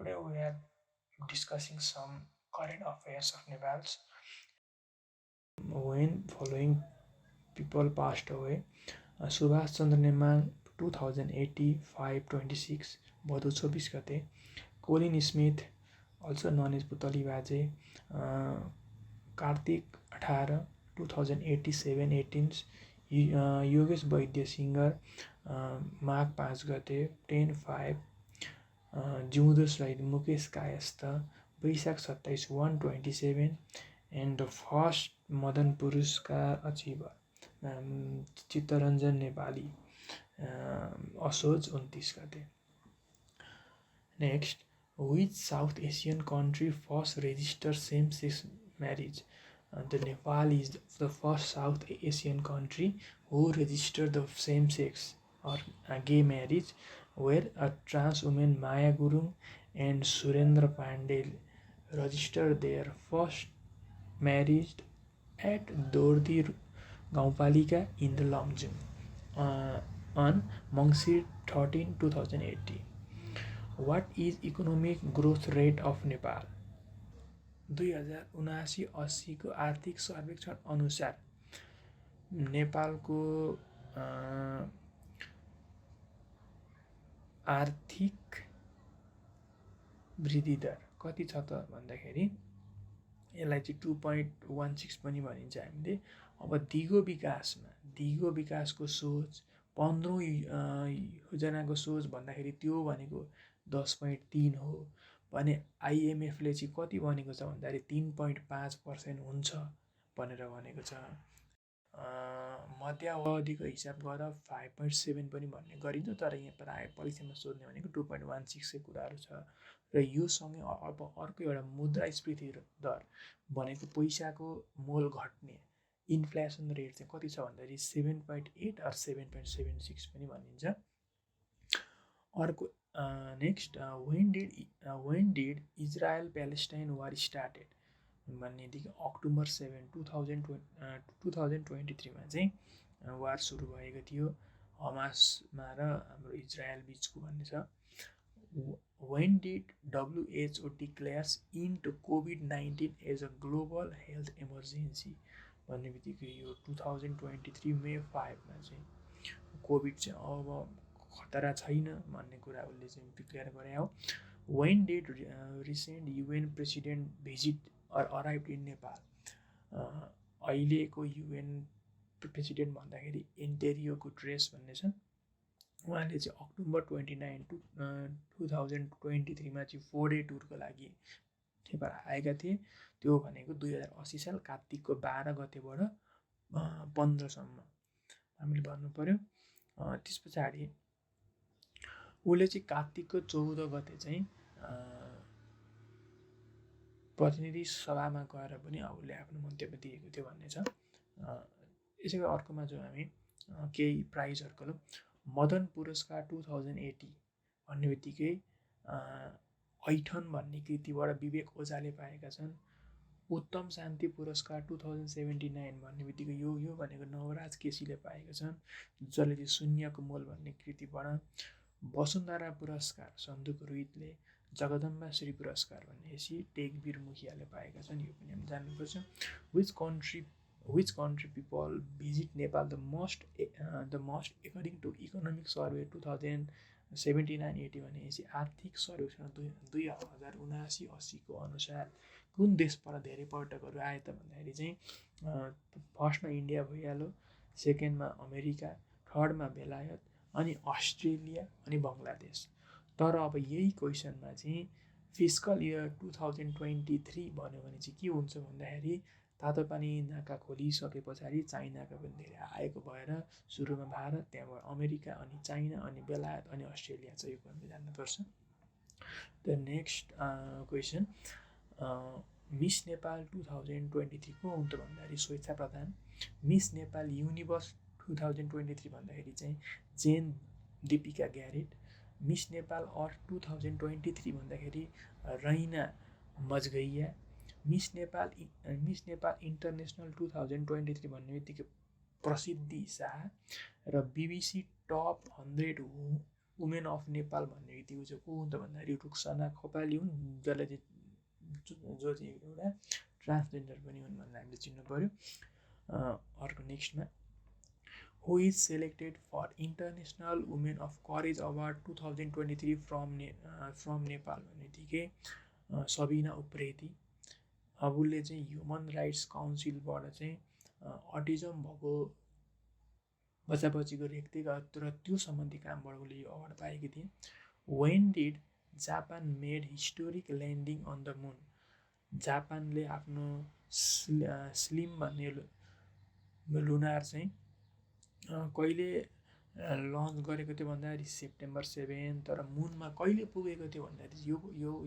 Today we are discussing some current affairs of Nepal's. When following people passed away, Subhash Chandra Nemal 2080 526 भदौ 24 गते, Colin Smith also known as Putali Baje, Kartik 18 2087 18, Yogesh Vaidya Singer माघ 5 गते 10 5, जिउँदो शहीद मुकेश कायस्थ वैशाख 27 127, and the first Madan पुरस्कार अचिभर चित्तरञ्जन नेपाली असोज 29 गते. Next, which South Asian country first registered same-sex marriage? The Nepal is the first South Asian country who registered the same-sex or gay marriage, where a trans woman Maya Gurung and Surendra Pandey registered their first marriage at Dordi Gaupalika in the Lomjung on Mangsir 13 2080. What is economic growth rate of Nepal? 2079-80 को आर्थिक सर्वेक्षण अनुसार नेपालको आर्थिक वृद्धि दर कति छ त भन्दाखेरि यसलाई चाहिँ 2.16 पनि भनिन्छ हामीले. अब दिगो विकासको सोच 15 योजनाको सोच भन्दाखेरि त्यो भनेको 10.3 हो भने आइएमएफले चाहिँ कति भनेको छ भन्दाखेरि 3.5% हुन्छ भनेर भनेको छ. मध्यावधिको हिसाब गर्दा 5.7 पनि भन्ने गरिन्छ, तर यहाँ प्रायः परीक्षामा सोध्ने भनेको 2.16 कुराहरू छ. र यो सँगै अब अर्को एउटा मुद्रास्फीति दर भनेको पैसाको मोल घट्ने इन्फ्लेसन रेट चाहिँ कति छ भन्दाखेरि 7.8 or 7.76 पनि भनिन्छ. अर्को next, when did Israel Palestine war started भन्नेदेखि अक्टोबर 7 2023 मा चाहिँ वार सुरु भएको थियो हमासमा र हाम्रो इजरायल बिचको भन्ने छ. When did WHO declares into COVID-19 as a global health emergency भन्ने बित्तिकै यो 2023 मे 5 मा चाहिँ कोभिड चाहिँ अब खतरा छैन भन्ने कुरा उसले चाहिँ डिक्लेयर गरे हो. When did recent UN president visit or arrived in Nepal? अहिलेको UN प्रेसिडेन्ट भन्दाखेरि एन्टेरियो गुटेरेस भन्ने छ. उहाँले चाहिँ अक्टोबर 29 2023 मा चाहिँ 4 डे टुरको लागि नेपाल आएका थिए. त्यो भनेको 2080 साल कार्तिकको 12 गतेबाट 15 सम्म हामीले भन्नु पर्यो. त्यस पछाडि उसले चाहिँ कार्तिकको 14 गते चाहिँ प्रतिनिधि सभामा गएर पनि उसले आफ्नो मन्तव्य दिएको थियो भन्ने छ. यसैको अर्कोमा जो हामी केही प्राइजहरूको ल मदन पुरस्कार 2080 भन्ने बित्तिकै ऐठन भन्ने कृतिबाट विवेक ओझाले पाएका छन्. उत्तम शान्ति पुरस्कार 2079 भन्ने बित्तिकै यो भनेको नवराज केसीले पाएका छन्, जसले चाहिँ शून्यको मोल भन्ने कृतिबाट. वसुन्धरा पुरस्कार सन्दुक रुइतले, जगदम्बा श्री पुरस्कार भन्ने टेकवीर मुखियाले पाएका छन्. यो पनि हामी जान्नुपर्छ. Which country people visit Nepal the most according to economic survey 2079-80 भनेपछि आर्थिक सर्वेक्षण 2079-80 को अनुसार कुन देशबाट धेरै पर्यटकहरू आए त भन्दाखेरि चाहिँ फर्स्टमा इन्डिया भइहाल्यो, सेकेन्डमा अमेरिका, थर्डमा बेलायत, अनि अस्ट्रेलिया अनि बङ्गलादेश. तर अब यही क्वेसनमा चाहिँ फिस्कल इयर 2023 भन्यो भने चाहिँ के हुन्छ भन्दाखेरि तातो पानी नाका खोलिसके पछाडि चाइनाका पनि धेरै आएको भएर सुरुमा भारत, त्यहाँबाट अमेरिका, अनि चाइना, अनि बेलायत, अनि अस्ट्रेलिया चाहिँ यो पनि जान्नुपर्छ. The next question, miss Nepal 2023 को हुन्छ भन्दाखेरि स्वेच्छा प्रधान. मिस नेपाल युनिभर्स 2023 भन्दाखेरि चाहिँ जेन दीपिका ग्यारेट. मिस नेपाल अर्थ 2023 भन्दाखेरि रैना मजगैया. मिस नेपाल इन्टरनेसनल 2023 भन्ने बित्तिकै प्रसिद्धि शाह. र BBC top 100 women of Nepal भन्ने बित्तिकै चाहिँ को हुन् त भन्दाखेरि रुक्साना खोपाली हुन्, जसले चाहिँ जो चाहिँ एउटा ट्रान्सजेन्डर पनि हुन् भनेर हामीले चिन्नु पऱ्यो। अर्को नेक्स्टमा, who is selected for international women of courage award 2023 from Nepal भन्ने बित्तिकै सबिना उप्रेती। अब उसले चाहिँ ह्युमन राइट्स काउन्सिलबाट चाहिँ अटिजम भएको बच्चा बच्चीको व्यक्तिगत र त्यो सम्बन्धी कामबाट उसले यो अवार्ड पाएकी थिइन्। When did Japan made historic landing on the moon. जापानले आफ्नो स्लिम भन्ने लुनार चाहिँ कहिले लन्च गरेको थियो भन्दाखेरि सेप्टेम्बर 7। तर मुनमा कहिले पुगेको थियो भन्दाखेरि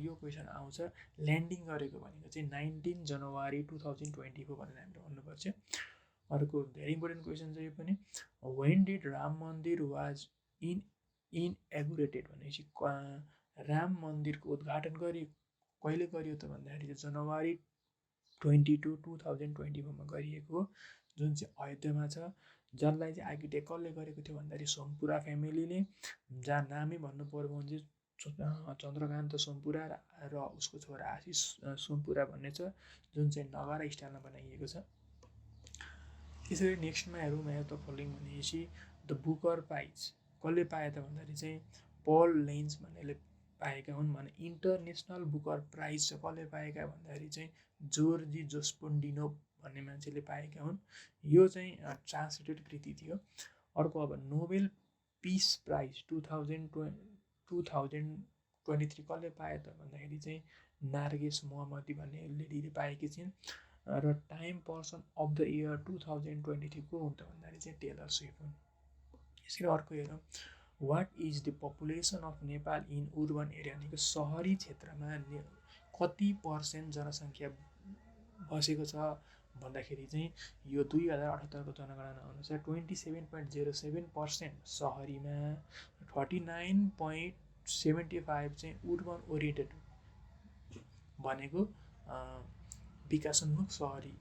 यो क्वेसन आउँछ। ल्यान्डिङ गरेको भनेको चाहिँ 19 जनवरी 2024 भनेर हामीले भन्नुपर्छ। अर्को धेरै इम्पोर्टेन्ट क्वेसन छ यो पनि। वेन डिड राम मन्दिर वाज इनएगुरेटेड भनेपछि राम मन्दिरको उद्घाटन कहिले गरियो त भन्दाखेरि जनवरी 22, 2024 गरिएको, जुन चाहिँ अयोध्यामा छ, जसलाई चाहिँ आर्किटेक्ट कसले गरेको थियो भन्दाखेरि सोमपुरा फ्यामिलीले, जहाँ नामै भन्नु पर्यो भने चाहिँ चन्द्रकान्त सोमपुरा र उसको छोरा आशिष सोमपुरा भन्ने छ, जुन चाहिँ नगारा स्टाइलमा बनाइएको छ। त्यसरी नेक्स्टमा हेरौँ द फलोइङ भनेपछि द बुकर प्राइज कसले पाए त भन्दाखेरि चाहिँ पल लेन्ज भन्नेले पाएका हुन् भने इन्टरनेसनल बुकर प्राइज चाहिँ कसले पाएका भन्दाखेरि चाहिँ जोर्जी जोस्पोन्डिनो भन्ने मान्छेले पाएका हुन्। यो चाहिँ ट्रान्सलेटेड कृति थियो। अर्को अब नोबेल पिस प्राइज 2023 कसले पाए त भन्दाखेरि चाहिँ नार्गेस मोहम्मदी भन्ने लेडीले पाएकी छिन्। र time person of the year 2023 को हुन् त भन्दाखेरि चाहिँ टेलर स्विफ्ट हुन्। यसरी अर्को हेरौँ, what is the population of Nepal in urban area भनेको सहरी क्षेत्रमा कति % जनसङ्ख्या बसेको छ भन्दाखेरि चाहिँ यो 2078 को जनगणना अनुसार 27.07% सहरीमा, 39.75 चाहिँ अर्बन ओरिएन्टेड भनेको विकासोन्मुख सहरी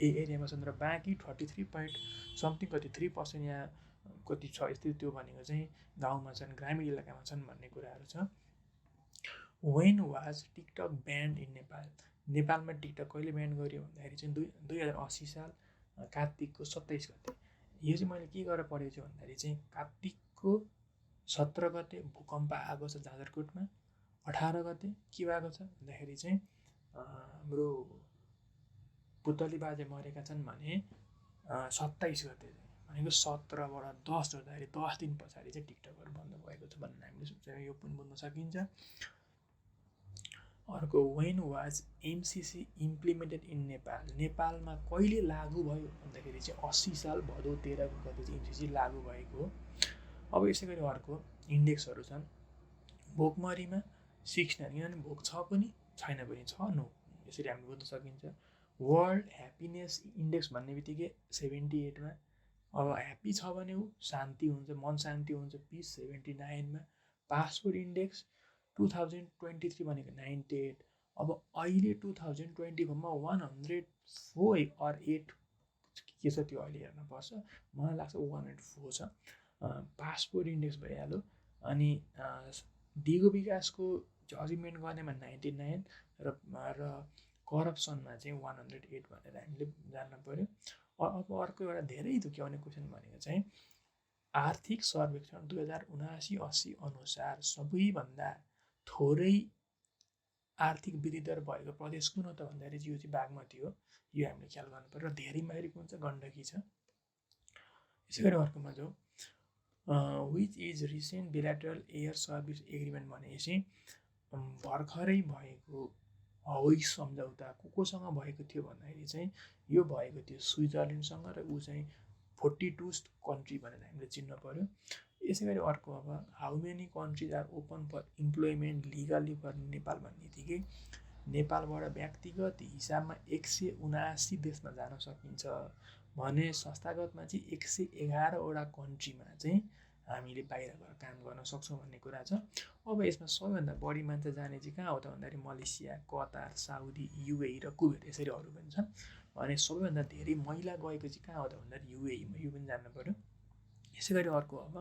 एरियामा छन् र बाँकी 33.3% यहाँ कति छ यस्तै त्यो भनेको चाहिँ गाउँमा छन्, ग्रामीण इलाकामा छन् भन्ने कुराहरू छ। When was TikTok banned in Nepal. नेपालमा टिकटक कहिले ब्यान गरियो भन्दाखेरि चाहिँ 2080 साल कार्तिकको 27 गते। यो चाहिँ मैले के गरेर पढेको छु भन्दाखेरि चाहिँ कार्तिकको 17 गते भूकम्प आएको छ जाजरकोटमा। 18 गते के भएको छ भन्दाखेरि चाहिँ हाम्रो पुतली बाजे मरेका छन् भने 27 गते भनेको 17बाट 10 जोड्दाखेरि 10 दिन पछाडि चाहिँ टिकटकहरू बन्द भएको छ भन्ने हामीले यो पनि बुझ्न सकिन्छ। अर्को, when was MCC implemented in Nepal. नेपालमा कहिले लागू भयो भन्दाखेरि चाहिँ 80 साल भदौ 13 गते चाहिँ एमसिसी लागू भएको हो। अब यसै गरी अर्को इन्डेक्सहरू छन्। भोकमरीमा 69, किनभने भोक छ पनि छैन पनि छ, नो, यसरी हामीले बुझ्न सकिन्छ। वर्ल्ड ह्याप्पिनेस इन्डेक्स भन्ने बित्तिकै 78मा। अब ह्याप्पी छ भने ऊ शान्ति हुन्छ, मन शान्ति हुन्छ, पिस 79मा। पासपोर्ट इन्डेक्स 2023 भनेको 98। अब अहिले 2024मा 104 or 8 के छ त्यो अहिले हेर्न पर्छ, मलाई लाग्छ 104 छ। पासपोर्ट इन्डेक्स भइहाल्यो। अनि दिगो विकासको अचिभमेन्ट गर्नेमा 99 र करप्सनमा चाहिँ 108 भनेर हामीले जान्न पर्यो। अब अर्को एउटा धेरै दुख्याउने क्वेसन भनेको चाहिँ आर्थिक सर्वेक्षण 2079-80 अनुसार सबैभन्दा थोरै आर्थिक वृद्धि दर भएको प्रदेश कुन हो त भन्दाखेरि यो चाहिँ बागमती हो। यो हामीले ख्याल गर्नु पर्यो। र धेरै माहिर कुन छ, गण्डकी छ। यसै गरी अर्कोमा जो which is recent bilateral air service agreement भनेपछि भर्खरै भएको हवाई सम्झौता कोसँग भएको थियो भन्दाखेरि चाहिँ यो भएको थियो स्विजरल्यान्डसँग, र ऊ चाहिँ 42 कन्ट्री भनेर हामीले चिन्न पर्यो। यसै गरी अर्को, अब how many countries are open for employment legally for Nepal भन्ने बित्तिकै नेपालबाट व्यक्तिगत हिसाबमा 179 देशमा जान सकिन्छ भने संस्थागतमा चाहिँ 111वटा कन्ट्रीमा चाहिँ हामीले बाहिर गएर काम गर्न सक्छौँ भन्ने कुरा छ। अब यसमा सबैभन्दा बढी मान्छे जाने चाहिँ कहाँ हो त भन्दाखेरि मलेसिया, कतार, साउदी, युएई र कुबेर, यसरी अरू पनि छन्। भने सबैभन्दा धेरै महिला गएको चाहिँ कहाँ हो त भन्दाखेरि युएईमा, यो पनि जान्नु पर्यो। यसै गरी अर्को, अब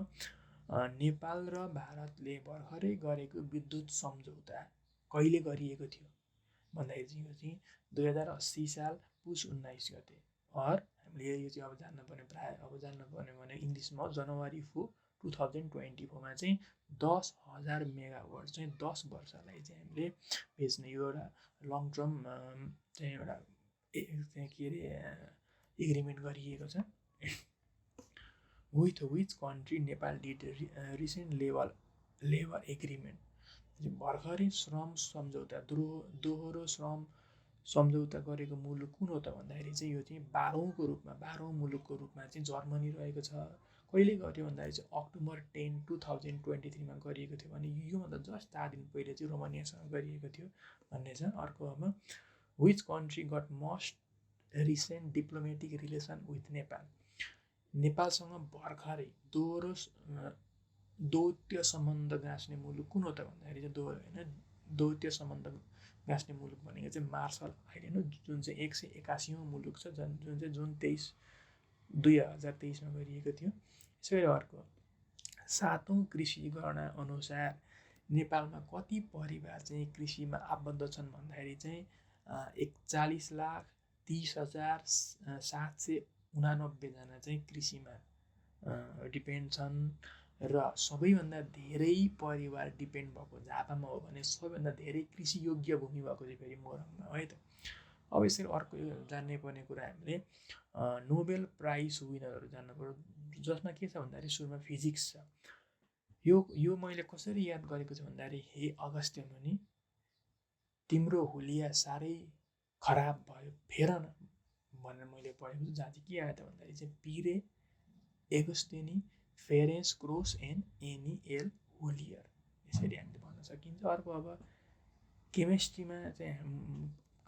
नेपाल र भारतले भर्खरै गरेको विद्युत सम्झौता कहिले गरिएको थियो भन्दाखेरि चाहिँ यो चाहिँ 2080 साल पुस 19 गते। हामीले यो चाहिँ अब जान्नुपर्ने प्रायः अब जान्नुपर्ने भने इङ्ग्लिसमा जनवरी 4, 2024मा चाहिँ 10,000 मेगावाट चाहिँ 10 वर्षलाई चाहिँ हामीले बेच्ने यो एउटा लङ टर्म चाहिँ एउटा के अरे एग्रिमेन्ट गरिएको छ। With which country Nepal did recent labour agreement, भर्खरै श्रम सम्झौता दोहोरो श्रम सम्झौता गरेको मुलुक कुन हो त भन्दाखेरि चाहिँ यो चाहिँ 12औं मुलुकको रूपमा चाहिँ जर्मनी रहेको छ। कहिले गर्यो भन्दाखेरि चाहिँ अक्टोबर 10, 2023मा गरिएको थियो भने योभन्दा जस्ट 4 दिन पहिले चाहिँ रोमानियासँग गरिएको थियो भन्ने छ। अर्को अब which country got most recent diplomatic relation with Nepal, नेपालसँग भर्खरै द्वैतीय सम्बन्ध गाँच्ने मुलुक कुन हो त भन्दाखेरि चाहिँ द्वैतीय सम्बन्ध गाँच्ने मुलुक भनेको चाहिँ मार्शल आइल्यान्ड हो, जुन चाहिँ 181औं मुलुक छ, जुन चाहिँ जुन 2023मा गरिएको थियो। यसै अर्को 7औं कृषि गणना अनुसार नेपालमा कति परिवार चाहिँ कृषिमा आबद्ध छन् भन्दाखेरि चाहिँ 41,30,789 जना चाहिँ कृषिमा डिपेन्ड छन्। र सबैभन्दा धेरै परिवार डिपेन्ड भएको झापामा हो भने सबैभन्दा धेरै कृषि योग्य भूमि भएको चाहिँ फेरि मोरङमा है त। अब यसरी अर्को जान्नै पर्ने कुरा हामीले नोबेल प्राइज विनरहरू जान्नु पर्यो, जसमा के छ भन्दाखेरि सुरुमा फिजिक्स छ। यो मैले कसरी याद गरेको छु भन्दाखेरि हे अगस्त्य मुनि तिम्रो हुलिया साह्रै खराब भयो फेर न भनेर मैले पढेको छु, जहाँ चाहिँ के आयो त भन्दाखेरि चाहिँ Pierre Agostini Ferenc Krausz and Anne L'Huillier, यसरी हामीले भन्न सकिन्छ। अर्को अब केमिस्ट्रीमा चाहिँ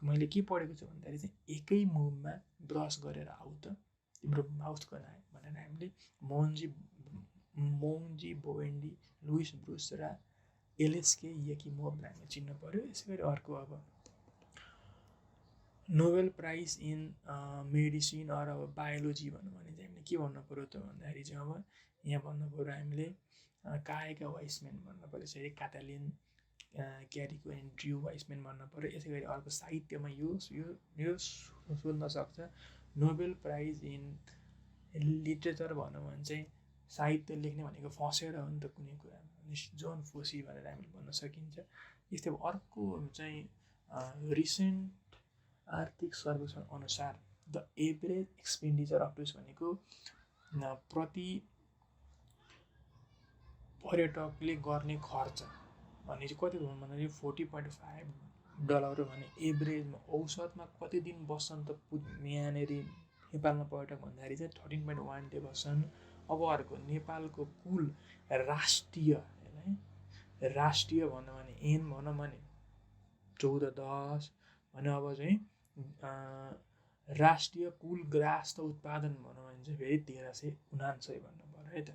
मैले के पढेको छु भन्दाखेरि चाहिँ एकै मुभमा ब्रस गरेर आऊ त तिम्रो माउथ गनायो भनेर हामीले मोङ्जी बोवेन्डी लुइस ब्रुस र एलएसके यकिमोभलाई हामीले चिन्न पर्यो। यसै गरी अर्को अब Nobel prize in medicine or अब बायोलोजी भन्नु भने चाहिँ हामीले के भन्नु पऱ्यो त भन्दाखेरि चाहिँ अब यहाँ भन्नु पऱ्यो हामीले काएका वाइसम्यान भन्नु पऱ्यो, यसरी कातालिन क्यारीको एन्ड ड्रु वाइसम्यान भन्नु पऱ्यो। यसै गरी अर्को साहित्यमा यो सोध्न सक्छ, नोबेल प्राइज इन लिटरेचर भनौँ भने चाहिँ साहित्य लेख्ने भनेको फसेर हो नि त कुनै कुरा, जोन फोसी भनेर हामीले भन्न सकिन्छ। यस्तै अर्को चाहिँ रिसेन्ट आर्थिक सर्वेक्षण अनुसार the average expenditure of tourist भनेको प्रति पर्यटकले गर्ने खर्च भने चाहिँ कति हो भन्दाखेरि $40.5 भने एभरेजमा औसतमा कति दिन बस्छन् त यहाँनिर नेपालमा पर्यटक भन्दाखेरि चाहिँ 13.1 डे बस्छन्। अब अर्को नेपालको कुल राष्ट्रिय भनौँ भने एन भनौँ भने 1410 भने अब चाहिँ राष्ट्रिय कुल ग्रास उत्पादन भनौँ भने चाहिँ फेरि 1399 भन्नु पर्यो है त।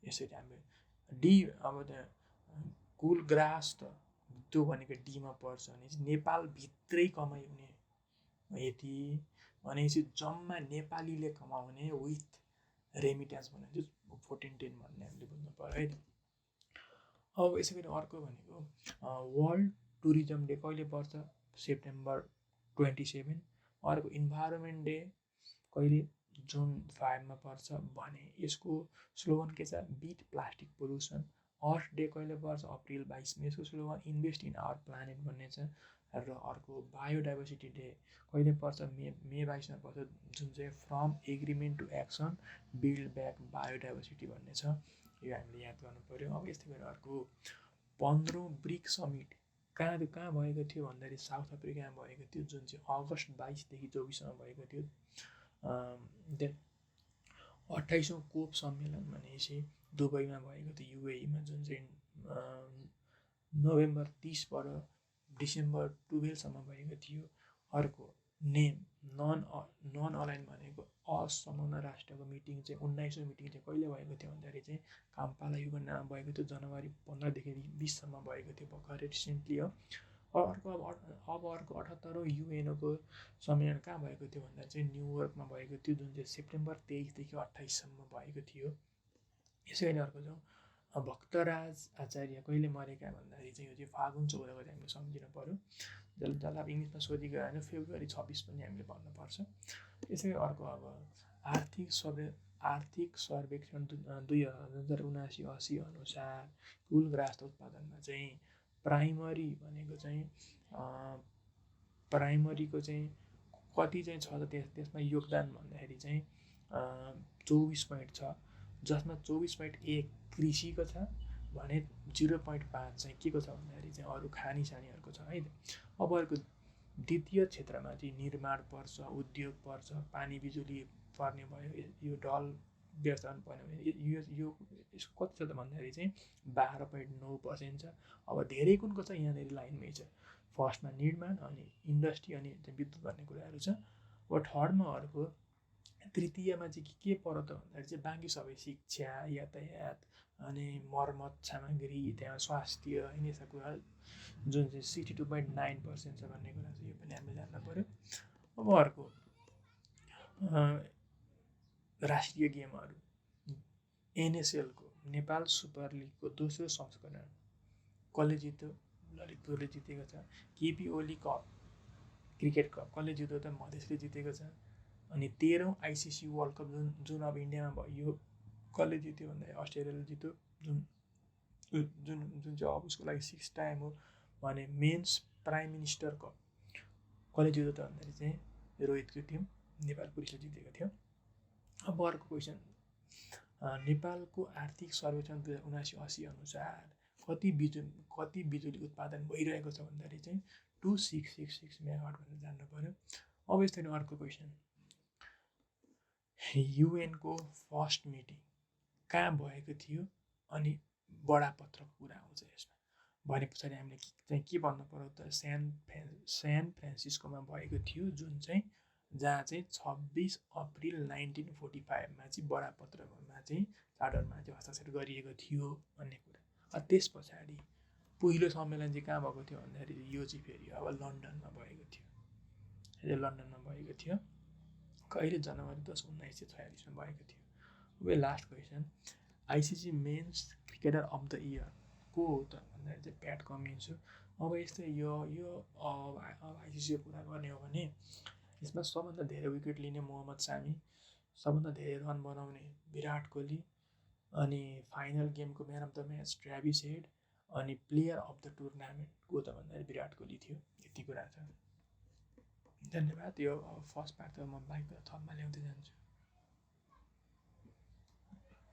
यसरी हामीले डी अब त्यहाँ कुल ग्रास त्यो भनेको डीमा पर्छ भने चाहिँ नेपालभित्रै कमाइ हुने यति भनेपछि जम्मा नेपालीले कमाउने विथ रेमिट्यान्स भने चाहिँ 1410 भन्ने हामीले बुझ्नु पर्यो है त। अब यसै गरी अर्को भनेको वर्ल्ड टुरिज्म डे कहिले पर्छ, सेप्टेम्बर 27। अर्को इन्भाइरोमेन्ट डे कहिले, जुन 5मा पर्छ भने यसको स्लोगन के छ, beat plastic pollution. Earth Day कहिले पर्छ, अप्रिल 22 मा, यसको slogan invest in our planet भन्ने छ। र अर्को बायोडाइभर्सिटी डे कहिले पर्छ, मे 22 मा पर्छ, जुन चाहिँ from agreement to action build back biodiversity भन्ने छ, यो हामीले याद गर्नु पर्यो। अब यस्तै गरी अर्को 15औं ब्रिक समिट कहाँ भएको थियो भन्दाखेरि साउथ अफ्रिकामा भएको थियो, जुन चाहिँ अगस्त 22 देखि 24 भएको थियो। 28औं कोप सम्मेलन भनेपछि दुबईमा भएको थियो, युएईमा, जुन चाहिँ नोभेम्बर 30बाट डिसेम्बर 12सम्म भएको थियो। अर्को नेम नन अलाइन भनेको असमानता राष्ट्रको मिटिङ चाहिँ 19औं मिटिङ चाहिँ कहिले भएको थियो भन्दाखेरि चाहिँ काम्पाला युगान्डामा भएको थियो, जनवरी 15 देखि 20सम्म भएको थियो, भर्खरै रिसेन्टली हो। अर्को अब अर्को 78औं युएनको सम्मेलन कहाँ भएको थियो भन्दा चाहिँ न्युयोर्कमा भएको थियो, जुन चाहिँ सेप्टेम्बर 23 देखि 28सम्म भएको थियो। यसै गरी अर्को भक्तराज आचार्य कहिले मरेका भन्दाखेरि चाहिँ यो चाहिँ फागुन 14 गते हामीले सम्झिन पर्यो। जसलाई अब इङ्ग्लिसमा सोधिएको होइन, फेब्रुअरी 26 पनि हामीले भन्नुपर्छ। यसै अर्को अब आर्थिक सर्वेक्षण 2079-80 अनुसार कुल ग्रास उत्पादनमा चाहिँ प्राइमरी भनेको चाहिँ प्राइमरीको चाहिँ कति चाहिँ छ त त्यसमा योगदान भन्दाखेरि चाहिँ 24.6, जसमा 24.1 कृषिको छ भने 0.5 चाहिँ के को छ भन्दाखेरि चाहिँ अरू खानीसानीहरूको छ है। अब अर्को द्वितीय क्षेत्रमा चाहिँ निर्माण पर्छ, उद्योग पर्छ, पानी बिजुली पर्ने भयो, यो ढल व्यवस्थापन पर्ने भयो। यो यसको कति छ त भन्दाखेरि चाहिँ 12.9% छ। अब धेरै कुनको छ यहाँनिर लाइनमै छ, फर्स्टमा निर्माण, अनि इन्डस्ट्री, अनि विद्युत भन्ने कुराहरू छ। अब थर्डमा अर्को तृतीयमा चाहिँ के पर्यो त भन्दाखेरि चाहिँ बाँकी सबै शिक्षा, यातायात, अनि मर्मत सामग्री, त्यहाँ स्वास्थ्य, होइन यस्ता कुरा जुन चाहिँ 62.9% छ भन्ने कुरा चाहिँ यो पनि हामीले जान्न पर्यो। अब अर्को राष्ट्रिय गेमहरू, एनएसएलको नेपाल सुपर लिगको दोस्रो संस्करण कसले जित्यो? ललितपुरले जितेको छ। KP Oli cup cricket cup कसले जित्यो त? मधेसले जितेको छ। अनि 13औं आइसिसी वर्ल्ड कप जुन अब इन्डियामा भयो, यो कसले जित्यो भन्दाखेरि अस्ट्रेलियाले जित्यो, जुन चाहिँ अब उसको लागि 6 टाइम हो भने। मेन्स प्राइम मिनिस्टर कप कसले जित्यो त भन्दाखेरि चाहिँ रोहितको टिम नेपाल पुलिसले जितेको थियो। अब अर्को क्वेसन, नेपालको आर्थिक सर्वेक्षण 2079-80 अनुसार कति बिजुली उत्पादन भइरहेको छ भन्दाखेरि चाहिँ 2666 मेगावाट भनेर जान्नु पर्यो। अब यस्तै अर्को क्वेसन, युएनको फर्स्ट मिटिङ कहाँ भएको थियो अनि बडापत्रको कुरा आउँछ यसमा भने पछाडि हामीले चाहिँ के भन्नु पर्यो त? सान फ्रान्सिस्कोमा भएको थियो, जुन चाहिँ जहाँ चाहिँ 26 अप्रिल 1945मा चाहिँ बडापत्रमा चाहिँ चार्टरमा चाहिँ हस्ताक्षर गरिएको थियो भन्ने कुरा। त्यस पछाडि पहिलो सम्मेलन चाहिँ कहाँ भएको थियो भन्दाखेरि यो चाहिँ फेरि अब लन्डनमा भएको थियो। लन्डनमा भएको थियो कहिले? जनवरी 10, 1946मा भएको थियो। अब last question, ICC men's cricketer of the year को हो त भन्दाखेरि चाहिँ प्याट कमिन्स हो। अब यस्तै यो अब आइसिसीको कुरा गर्ने हो भने यसमा सबभन्दा धेरै विकेट लिने मोहम्मद सामी, सबभन्दा धेरै रन बनाउने विराट कोहली, अनि फाइनल गेमको man of the match Travis head, अनि प्लेयर अफ द टुर्नामेन्ट को त भन्दाखेरि विराट कोहली थियो। यति कुरा छ। धन्यवाद। यो फर्स्ट पार्ट त म बाइकबाट थपमा ल्याउँदै जान्छु।